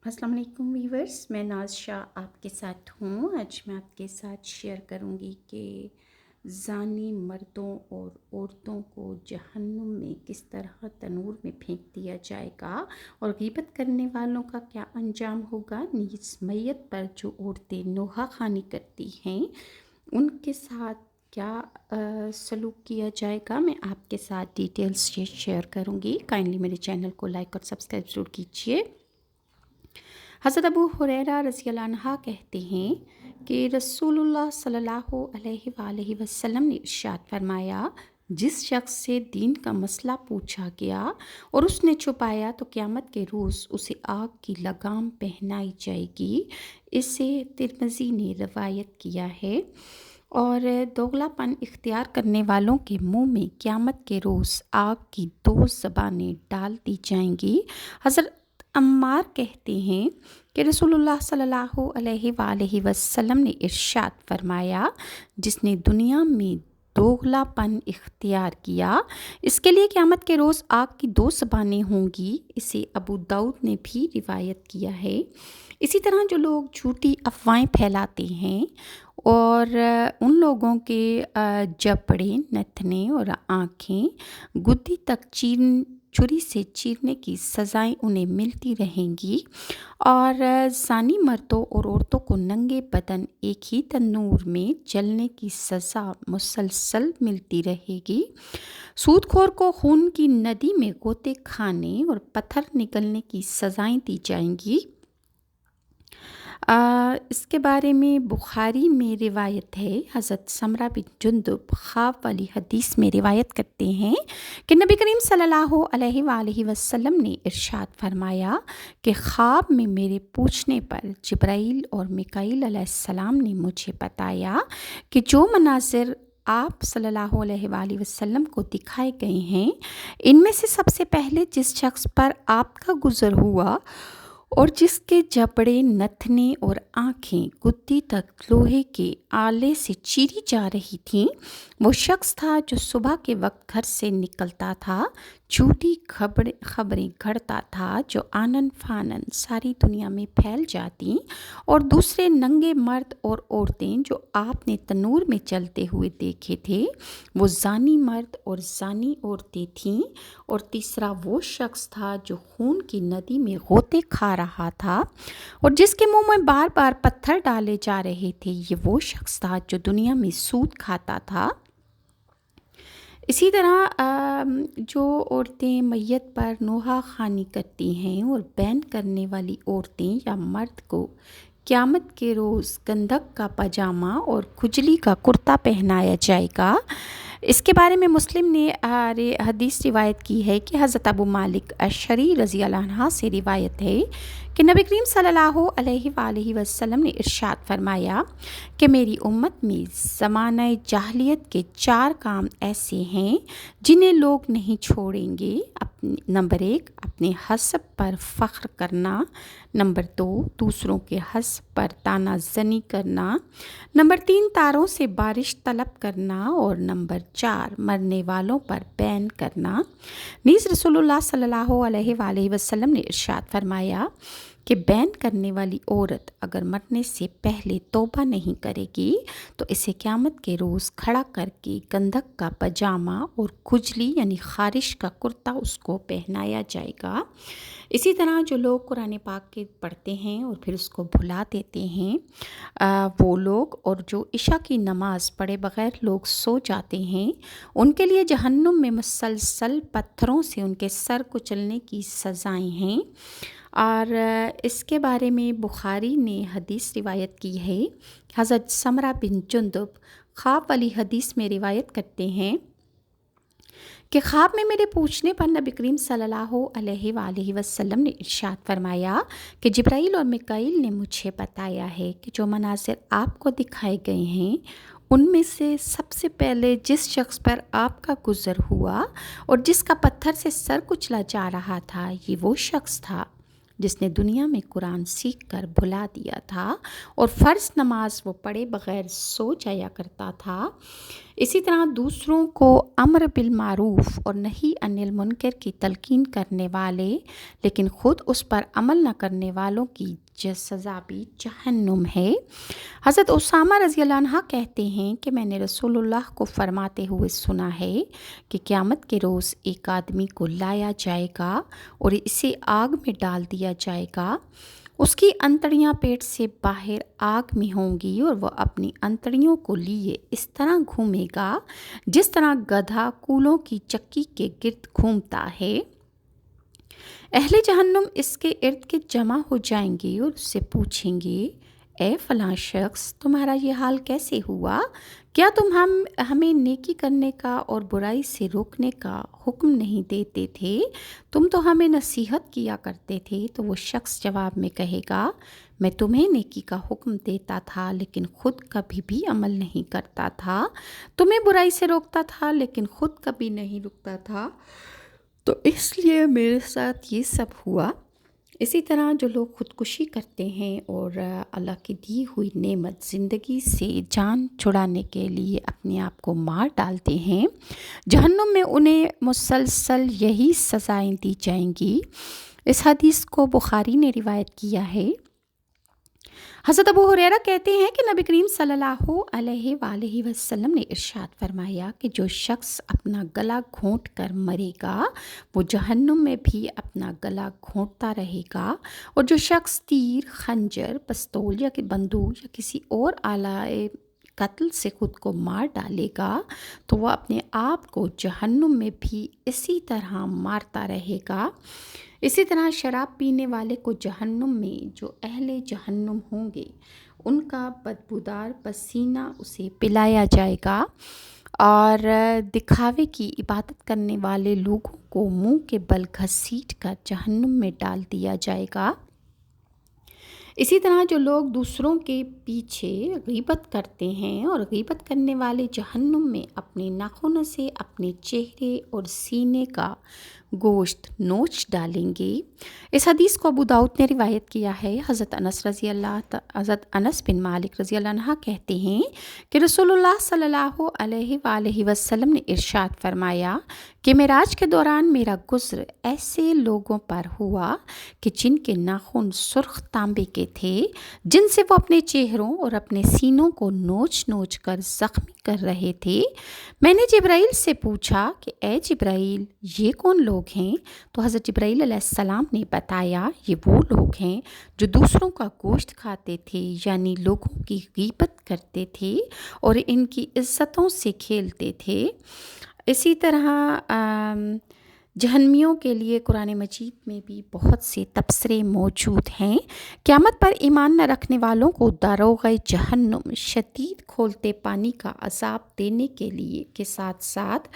السلام علیکم ویورس، میں ناز شاہ آپ کے ساتھ ہوں۔ آج میں آپ کے ساتھ شیئر کروں گی کہ زانی مردوں اور عورتوں کو جہنم میں کس طرح تنور میں پھینک دیا جائے گا اور غیبت کرنے والوں کا کیا انجام ہوگا۔ نیز میت پر جو عورتیں نوحہ خوانی کرتی ہیں ان کے ساتھ کیا سلوک کیا جائے گا، میں آپ کے ساتھ ڈیٹیلز شیئر کروں گی۔ کائنڈلی میرے چینل کو لائک اور سبسکرائب ضرور کیجیے۔ حضرت ابو ہریرہ رضی اللہ عنہ کہتے ہیں کہ رسول اللہ صلی اللہ علیہ وآلہ وسلم نے ارشاد فرمایا، جس شخص سے دین کا مسئلہ پوچھا گیا اور اس نے چھپایا تو قیامت کے روز اسے آگ کی لگام پہنائی جائے گی۔ اسے ترمذی نے روایت کیا ہے۔ اور دوغلا پن اختیار کرنے والوں کے منہ میں قیامت کے روز آگ کی 2 زبانیں ڈال دی جائیں گی۔ حضرت عمار کہتے ہیں کہ رسول اللہ صلی اللہ علیہ وآلہ وسلم نے ارشاد فرمایا، جس نے دنیا میں دوغلا پن اختیار کیا اس کے لیے قیامت کے روز آگ کی 2 زبانیں ہوں گی۔ اسے ابو داؤد نے بھی روایت کیا ہے۔ اسی طرح جو لوگ جھوٹی افواہیں پھیلاتے ہیں اور ان لوگوں کے جبڑے، نتنے اور آنکھیں گدی تک چھری سے چیرنے کی سزائیں انہیں ملتی رہیں گی، اور زانی مردوں اور عورتوں کو ننگے بدن ایک ہی تنور میں جلنے کی سزا مسلسل ملتی رہے گی۔ سود خور کو خون کی ندی میں غوطے کھانے اور پتھر نگلنے کی سزائیں دی جائیں گی۔ اس کے بارے میں بخاری میں روایت ہے، حضرت سمرہ بن جندب خواب والی حدیث میں روایت کرتے ہیں کہ نبی کریم صلی اللہ علیہ وآلہ وسلم نے ارشاد فرمایا کہ خواب میں میرے پوچھنے پر جبرائیل اور میکائیل علیہ السلام نے مجھے بتایا کہ جو مناظر آپ صلی اللہ علیہ وآلہ وسلم کو دکھائے گئے ہیں، ان میں سے سب سے پہلے جس شخص پر آپ کا گزر ہوا اور جس کے جبڑے، نتنے اور آنکھیں گدی تک لوہے کے آلے سے چیری جا رہی تھیں، وہ شخص تھا جو صبح کے وقت گھر سے نکلتا تھا، جھوٹی خبریں گھڑتا تھا جو آنن فانن ساری دنیا میں پھیل جاتی، اور دوسرے ننگے مرد اور عورتیں جو آپ نے تنور میں جلتے ہوئے دیکھے تھے وہ زانی مرد اور زانی عورتیں تھیں، اور تیسرا وہ شخص تھا جو خون کی ندی میں غوطے کھا رہا تھا اور جس کے منہ میں بار بار پتھر ڈالے جا رہے تھے، یہ وہ شخص تھا جو دنیا میں سود کھاتا تھا۔ اسی طرح جو عورتیں میت پر نوحہ خوانی کرتی ہیں اور بین کرنے والی عورتیں یا مرد کو قیامت کے روز گندھک کا پاجامہ اور کھجلی کا کرتا پہنایا جائے گا۔ اس کے بارے میں مسلم نے حدیث روایت کی ہے کہ حضرت ابو مالک اشعری رضی اللہ عنہ سے روایت ہے کہ نبی کریم صلی اللہ علیہ وآلہ وسلم نے ارشاد فرمایا کہ میری امت میں زمانہ جاہلیت کے 4 کام ایسے ہیں جنہیں لوگ نہیں چھوڑیں گے۔ نمبر 1، اپنے حسب پر فخر کرنا۔ نمبر 2، دوسروں کے حسب پر طعنہ زنی کرنا۔ نمبر 3، تاروں سے بارش طلب کرنا، اور نمبر 4، مرنے والوں پر بین کرنا۔ نیز رسول اللہ صلی اللہ علیہ وآلہ وسلم نے ارشاد فرمایا کہ بین کرنے والی عورت اگر مرنے سے پہلے توبہ نہیں کرے گی تو اسے قیامت کے روز کھڑا کر کے گندھک کا پاجامہ اور کھجلی یعنی خارش کا کرتا اس کو پہنایا جائے گا۔ اسی طرح جو لوگ قرآن پاک کے پڑھتے ہیں اور پھر اس کو بھلا دیتے ہیں وہ لوگ، اور جو عشاء کی نماز پڑھے بغیر لوگ سو جاتے ہیں، ان کے لیے جہنم میں مسلسل پتھروں سے ان کے سر کچلنے کی سزائیں ہیں۔ اور اس کے بارے میں بخاری نے حدیث روایت کی ہے، حضرت سمرہ بن جندب خواب والی حدیث میں روایت کرتے ہیں کہ خواب میں میرے پوچھنے پر نبی کریم صلی اللہ علیہ وآلہ وسلم نے ارشاد فرمایا کہ جبرائیل اور میکائیل نے مجھے بتایا ہے کہ جو مناظر آپ کو دکھائے گئے ہیں ان میں سے سب سے پہلے جس شخص پر آپ کا گزر ہوا اور جس کا پتھر سے سر کچلا جا رہا تھا، یہ وہ شخص تھا جس نے دنیا میں قرآن سیکھ کر بھلا دیا تھا اور فرض نماز وہ پڑھے بغیر سو جایا کرتا تھا۔ اسی طرح دوسروں کو امر بالمعروف اور نہی عن المنکر کی تلقین کرنے والے لیکن خود اس پر عمل نہ کرنے والوں کی سزا بھی جہنم ہے۔ حضرت اسامہ رضی اللہ عنہ کہتے ہیں کہ میں نے رسول اللہ کو فرماتے ہوئے سنا ہے کہ قیامت کے روز ایک آدمی کو لایا جائے گا اور اسے آگ میں ڈال دیا جائے گا، اس کی انتڑیاں پیٹ سے باہر آگ میں ہوں گی اور وہ اپنی انتڑیوں کو لیے اس طرح گھومے گا جس طرح گدھا کولوں کی چکی کے گرد گھومتا ہے۔ اہل جہنم اس کے ارد گرد جمع ہو جائیں گے اور اس سے پوچھیں گے، اے فلاں شخص، تمہارا یہ حال کیسے ہوا؟ کیا تم ہمیں نیکی کرنے کا اور برائی سے روکنے کا حکم نہیں دیتے تھے؟ تم تو ہمیں نصیحت کیا کرتے تھے۔ تو وہ شخص جواب میں کہے گا، میں تمہیں نیکی کا حکم دیتا تھا لیکن خود کبھی بھی عمل نہیں کرتا تھا، تمہیں برائی سے روکتا تھا لیکن خود کبھی نہیں رکتا تھا، تو اس لیے میرے ساتھ یہ سب ہوا۔ اسی طرح جو لوگ خودکشی کرتے ہیں اور اللہ کی دی ہوئی نعمت زندگی سے جان چھڑانے کے لیے اپنے آپ کو مار ڈالتے ہیں، جہنم میں انہیں مسلسل یہی سزائیں دی جائیں گی۔ اس حدیث کو بخاری نے روایت کیا ہے۔ حضرت ابو ہریرہ کہتے ہیں کہ نبی کریم صلی اللہ علیہ وآلہ وسلم نے ارشاد فرمایا کہ جو شخص اپنا گلا گھونٹ کر مرے گا وہ جہنم میں بھی اپنا گلا گھونٹتا رہے گا، اور جو شخص تیر، خنجر، پستول یا بندوق یا کسی اور آلہ قتل سے خود کو مار ڈالے گا تو وہ اپنے آپ کو جہنم میں بھی اسی طرح مارتا رہے گا۔ اسی طرح شراب پینے والے کو جہنم میں جو اہل جہنم ہوں گے ان کا بدبودار پسینہ اسے پلایا جائے گا، اور دکھاوے کی عبادت کرنے والے لوگوں کو منہ کے بل گھسیٹ کر جہنم میں ڈال دیا جائے گا۔ اسی طرح جو لوگ دوسروں کے پیچھے غیبت کرتے ہیں اور غیبت کرنے والے جہنم میں اپنے ناخنوں سے اپنے چہرے اور سینے کا گوشت نوچ ڈالیں گے۔ اس حدیث کو ابو داؤد نے روایت کیا ہے۔ حضرت انس بن مالک رضی اللہ عنہ کہتے ہیں کہ رسول اللہ صلی اللہ علیہ وآلہ وسلم نے ارشاد فرمایا کہ معراج کے دوران میرا گزر ایسے لوگوں پر ہوا کہ جن کے ناخن سرخ تانبے کے تھے، جن سے وہ اپنے چہروں اور اپنے سینوں کو نوچ نوچ کر زخمی کر رہے تھے۔ میں نے جبرائیل سے پوچھا کہ اے جبرائیل، یہ کون لوگ ہیں؟ تو حضرت جبرائیل علیہ السلام نے بتایا، یہ وہ لوگ ہیں جو دوسروں کا گوشت کھاتے تھے، یعنی لوگوں کی غیبت کرتے تھے اور ان کی عزتوں سے کھیلتے تھے۔ اسی طرح جہنمیوں کے لیے قرآن مجید میں بھی بہت سے تبصرے موجود ہیں۔ قیامت پر ایمان نہ رکھنے والوں کو داروغ جہنم شدید کھولتے پانی کا عذاب دینے کے ساتھ ساتھ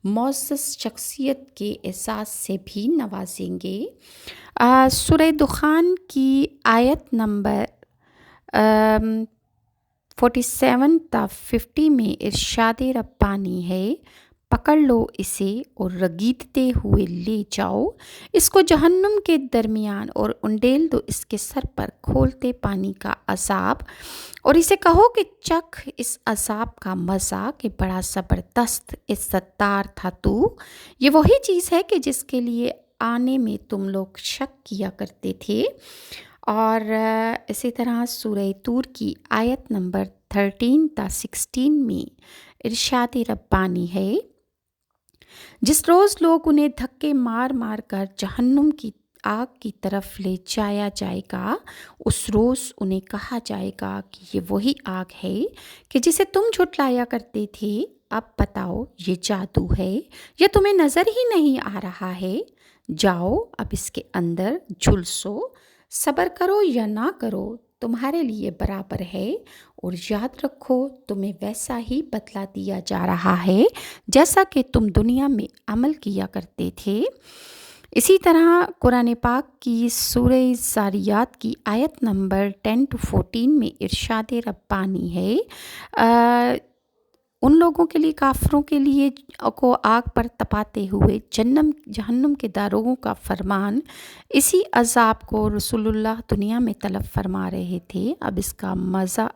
معزز شخصیت کے احساس سے بھی نوازیں گے۔ سورہ دخان کی آیت نمبر 47 تا 50 میں ارشاد ربانی ہے، پکڑ لو اسے اور رگیدتے ہوئے لے جاؤ، اس کو جہنم کے درمیان اور انڈیل دو اس کے سر پر کھولتے پانی کا عذاب، اور اسے کہو کہ چکھ اس عذاب کا مزہ کہ بڑا زبردست عزت دار تھا تو۔ یہ وہی چیز ہے کہ جس کے لیے آنے میں تم لوگ شک کیا کرتے تھے۔ اور اسی طرح سورہ طور کی آیت نمبر 13 تا 16 میں ارشاد ربانی ہے، جس روز لوگ انہیں دھکے مار مار کر جہنم کی آگ کی طرف لے جایا جائے گا، اس روز انہیں کہا جائے گا کہ یہ وہی آگ ہے کہ جسے تم جھٹلایا کرتے تھے، اب بتاؤ یہ جادو ہے یا تمہیں نظر ہی نہیں آ رہا ہے؟ جاؤ اب اس کے اندر جھلسو، صبر کرو یا نہ کرو تمہارے لیے برابر ہے، اور یاد رکھو تمہیں ویسا ہی بدلہ دیا جا رہا ہے جیسا کہ تم دنیا میں عمل کیا کرتے تھے۔ اسی طرح قرآن پاک کی سورہ زاریات کی آیت نمبر 10 to 14 میں ارشاد ربانی ہے، ان لوگوں کے لیے، کافروں کے لیے کو آگ پر تپاتے ہوئے جہنم کے داروغوں کا فرمان، اسی عذاب کو رسول اللہ دنیا میں طلب فرما رہے تھے، اب اس کا مزہ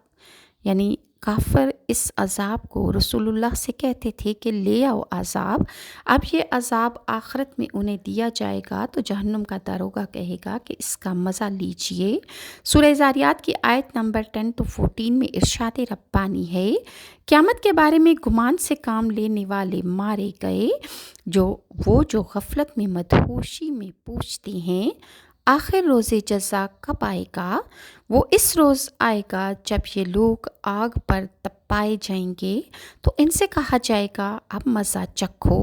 یعنی کافر اس عذاب کو رسول اللہ سے کہتے تھے کہ لے آؤ عذاب، اب یہ عذاب آخرت میں انہیں دیا جائے گا تو جہنم کا داروغہ کہے گا کہ اس کا مزہ لیجئے۔ سورہ ذاریات کی آیت نمبر 10 to 14 میں ارشاد ربانی ہے، قیامت کے بارے میں گمان سے کام لینے والے مارے گئے، جو غفلت میں مدہوشی میں پوچھتے ہیں آخر روز جزا کب آئے گا؟ وہ اس روز آئے گا جب یہ لوگ آگ پر تپائے جائیں گے تو ان سے کہا جائے گا اب مزہ چکھو،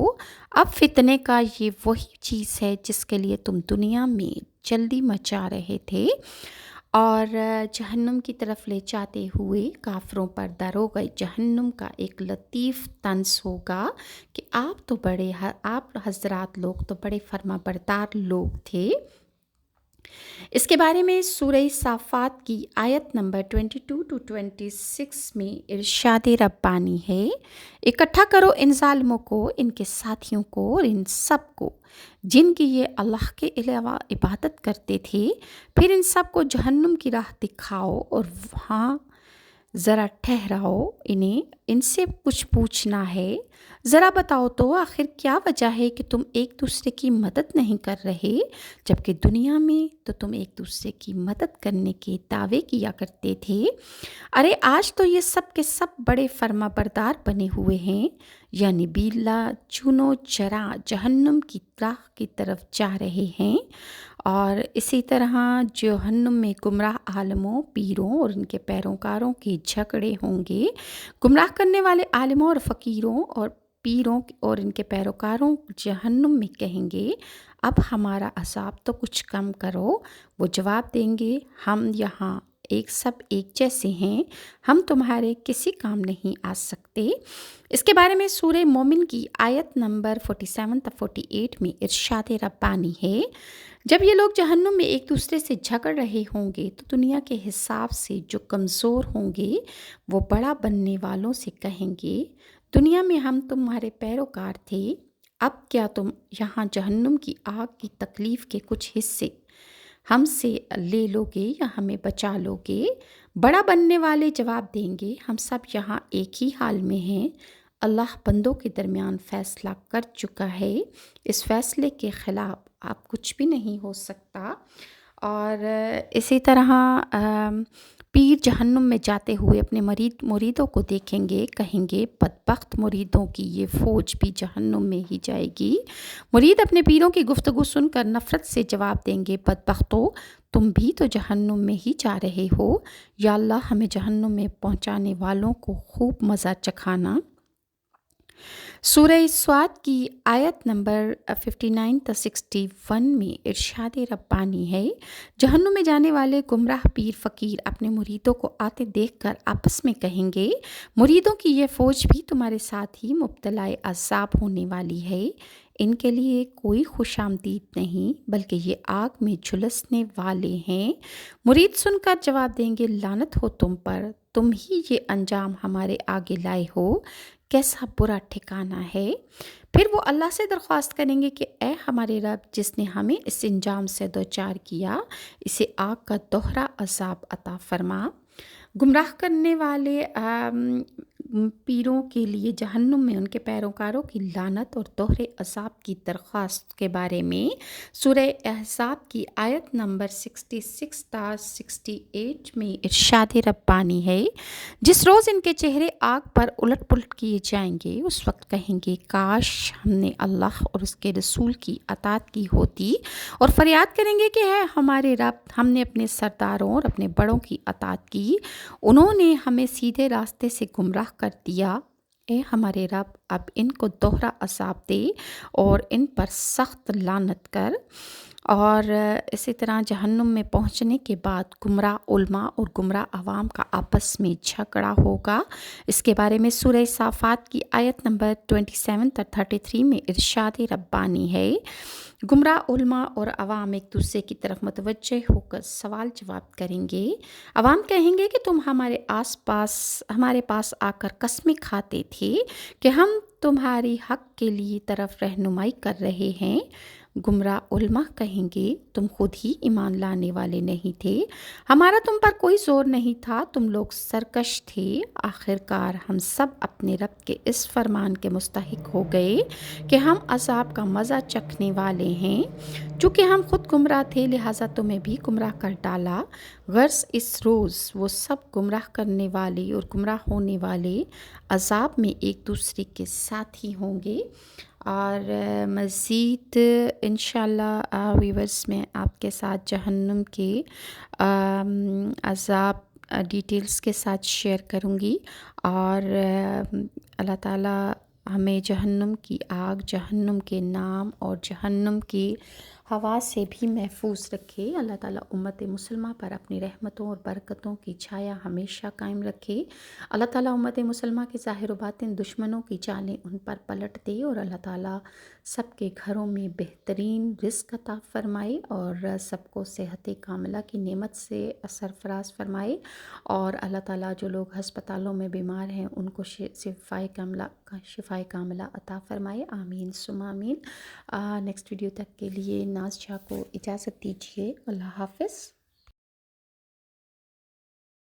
اب فتنے کا یہ وہی چیز ہے جس کے لیے تم دنیا میں جلدی مچا رہے تھے۔ اور جہنم کی طرف لے جاتے ہوئے کافروں پر داروغہ جہنم کا ایک لطیف طنز ہوگا کہ آپ حضرات لوگ تو بڑے فرما بردار لوگ تھے۔ اس کے بارے میں سورہ صافات کی آیت نمبر 22 to 26 میں ارشاد ربانی ہے، اکٹھا کرو ان ظالموں کو، ان کے ساتھیوں کو اور ان سب کو جن کی یہ اللہ کے علاوہ عبادت کرتے تھے، پھر ان سب کو جہنم کی راہ دکھاؤ اور وہاں ذرا ٹھہراؤ، ان سے کچھ پوچھنا ہے، ذرا بتاؤ تو آخر کیا وجہ ہے کہ تم ایک دوسرے کی مدد نہیں کر رہے، جبکہ دنیا میں تو تم ایک دوسرے کی مدد کرنے کے دعوے کیا کرتے تھے۔ ارے آج تو یہ سب کے سب بڑے فرما بردار بنے ہوئے ہیں، یعنی بیلا چونو چرا جہنم کی راہ کی طرف جا رہے ہیں۔ اور اسی طرح جہنم میں گمراہ عالموں، پیروں اور ان کے پیروکاروں کے جھگڑے ہوں گے۔ گمراہ کرنے والے عالموں اور فقیروں اور پیروں اور ان کے پیروکاروں جہنم میں کہیں گے اب ہمارا عذاب تو کچھ کم کرو۔ وہ جواب دیں گے ہم یہاں سب ایک جیسے ہیں، ہم تمہارے کسی کام نہیں آ سکتے۔ اس کے بارے میں سورہ مومن کی آیت نمبر 47 تا 48 میں ارشاد ربانی ہے، جب یہ لوگ جہنم میں ایک دوسرے سے جھگڑ رہے ہوں گے تو دنیا کے حساب سے جو کمزور ہوں گے وہ بڑا بننے والوں سے کہیں گے دنیا میں ہم تمہارے پیروکار تھے، اب کیا تم یہاں جہنم کی آگ کی تکلیف کے کچھ حصے ہم سے لے لو گے یا ہمیں بچا لو گے؟ بڑا بننے والے جواب دیں گے ہم سب یہاں ایک ہی حال میں ہیں، اللہ بندوں کے درمیان فیصلہ کر چکا ہے، اس فیصلے کے خلاف اب کچھ بھی نہیں ہو سکتا۔ اور اسی طرح پیر جہنم میں جاتے ہوئے اپنے مریدوں کو دیکھیں گے، کہیں گے بدبخت مریدوں کی یہ فوج بھی جہنم میں ہی جائے گی۔ مرید اپنے پیروں کی گفتگو سن کر نفرت سے جواب دیں گے بدبختو، تم بھی تو جہنم میں ہی جا رہے ہو، یا اللہ ہمیں جہنم میں پہنچانے والوں کو خوب مزہ چکھانا۔ سورہ سواد کی آیت نمبر 59 تا 61 میں ارشاد ربانی ہے، جہنم میں جانے والے گمراہ پیر فقیر اپنے مریدوں کو آتے دیکھ کر آپس میں کہیں گے مریدوں کی یہ فوج بھی تمہارے ساتھ ہی مبتلا عذاب ہونے والی ہے، ان کے لیے کوئی خوش آمدید نہیں بلکہ یہ آگ میں جھلسنے والے ہیں۔ مرید سن کر جواب دیں گے لعنت ہو تم پر، تم ہی یہ انجام ہمارے آگے لائے ہو، کیسا برا ٹھکانہ ہے۔ پھر وہ اللہ سے درخواست کریں گے کہ اے ہمارے رب، جس نے ہمیں اس انجام سے دوچار کیا، اسے آگ کا دوہرا عذاب عطا فرما۔ گمراہ کرنے والے پیروں کے لیے جہنم میں ان کے پیروکاروں کی لعنت اور دوہرے عذاب کی درخواست کے بارے میں سورہ احزاب کی آیت نمبر 66 تا 68 میں ارشاد ربانی ہے، جس روز ان کے چہرے آگ پر الٹ پلٹ کیے جائیں گے اس وقت کہیں گے کاش ہم نے اللہ اور اس کے رسول کی اطاعت کی ہوتی، اور فریاد کریں گے کہ ہے ہمارے رب، ہم نے اپنے سرداروں اور اپنے بڑوں کی اطاعت کی، انہوں نے ہمیں سیدھے راستے سے گمراہ کر دیا، اے ہمارے رب اب ان کو دوہرا عذاب دے اور ان پر سخت لعنت کر۔ اور اسی طرح جہنم میں پہنچنے کے بعد گمراہ علماء اور گمراہ عوام کا آپس میں جھگڑا ہوگا۔ اس کے بارے میں سورہ صافات کی آیت نمبر 27 تا 33 میں ارشاد ربانی ہے، گمراہ علماء اور عوام ایک دوسرے کی طرف متوجہ ہو کر سوال جواب کریں گے۔ عوام کہیں گے کہ تم ہمارے پاس آ کر قسمیں کھاتے تھے کہ ہم تمہاری حق کے لیے طرف رہنمائی کر رہے ہیں، گمراہ علماء کہیں گے تم خود ہی ایمان لانے والے نہیں تھے، ہمارا تم پر کوئی زور نہیں تھا، تم لوگ سرکش تھے۔ آخر کار ہم سب اپنے رب کے اس فرمان کے مستحق ہو گئے کہ ہم عذاب کا مزہ چکھنے والے ہیں۔ چونکہ ہم خود گمراہ تھے لہٰذا تمہیں بھی گمراہ کر ڈالا۔ غرض اس روز وہ سب گمراہ کرنے والے اور گمراہ ہونے والے عذاب میں ایک دوسرے کے ساتھ ہی ہوں گے۔ اور مزید انشاءاللہ ویورز میں آپ کے ساتھ جہنم کے عذاب ڈیٹیلز کے ساتھ شیئر کروں گی، اور اللہ تعالیٰ ہمیں جہنم کی آگ، جہنم کے نام اور جہنم کی ہوا سے بھی محفوظ رکھے۔ اللہ تعالیٰ امت مسلمہ پر اپنی رحمتوں اور برکتوں کی چھایا ہمیشہ قائم رکھے۔ اللہ تعالیٰ امت مسلمہ کے ظاہر و باطن دشمنوں کی چالیں ان پر پلٹ دے، اور اللہ تعالیٰ سب کے گھروں میں بہترین رزق عطا فرمائے، اور سب کو صحت کاملہ کی نعمت سے سرفراز فرمائے، اور اللہ تعالیٰ جو لوگ ہسپتالوں میں بیمار ہیں ان کو شفائے کاملہ عطا فرمائے۔ آمین ثم آمین۔ نیکسٹ ویڈیو تک کے لیے ناز شاہ کو اجازت دیجیے۔ اللہ حافظ۔